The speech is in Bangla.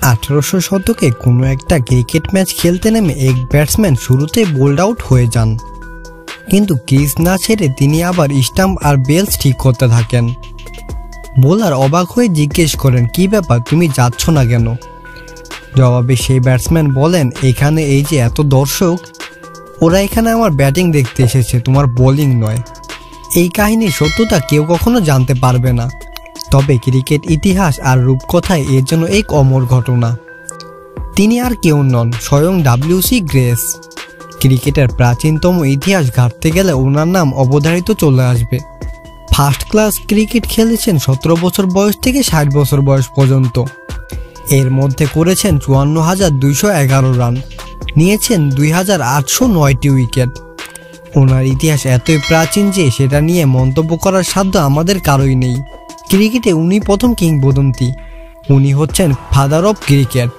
1800 শতকে কোনো একটা ক্রিকেট ম্যাচ খেলতে নেমে এক ব্যাটসম্যান শুরুতেই বোল্ড আউট হয়ে যান, কিন্তু ক্রিজ না ছেড়ে তিনি আবার স্টাম্প আর বেলস ঠিক করতে থাকেন। বোলার অবাক হয়ে জিজ্ঞেস করেন, কি ব্যাপার, তুমি যাচ্ছ না কেন? জবাবে সেই ব্যাটসম্যান বলেন, এখানে এই যে এত দর্শক, ওরা এখানে আমার ব্যাটিং দেখতে এসেছে, তোমার বোলিং নয়। এই কাহিনীর সত্যতা কেউ কখনো জানতে পারবে না, তবে ক্রিকেট ইতিহাস আর রূপকথায় এর জন্য এক অমর ঘটনা। তিনি আর কেউ নন, স্বয়ং WC গ্রেস। ক্রিকেটের প্রাচীনতম ইতিহাস ঘাঁটতে গেলে ওনার নাম অবধারিত চলে আসবে। ফার্স্ট ক্লাস ক্রিকেট খেলেছেন 17 বছর বয়স থেকে 60 বছর বয়স পর্যন্ত। এর মধ্যে করেছেন 54,211 রান, নিয়েছেন 2,809টি উইকেট। ওনার ইতিহাস এতই প্রাচীন যে সেটা নিয়ে মন্তব্য করার সাধ্য আমাদের কারোই নেই। ক্রিকেটে উনি প্রথম কিংবদন্তি, উনি হচ্ছেন ফাদার অফ ক্রিকেট।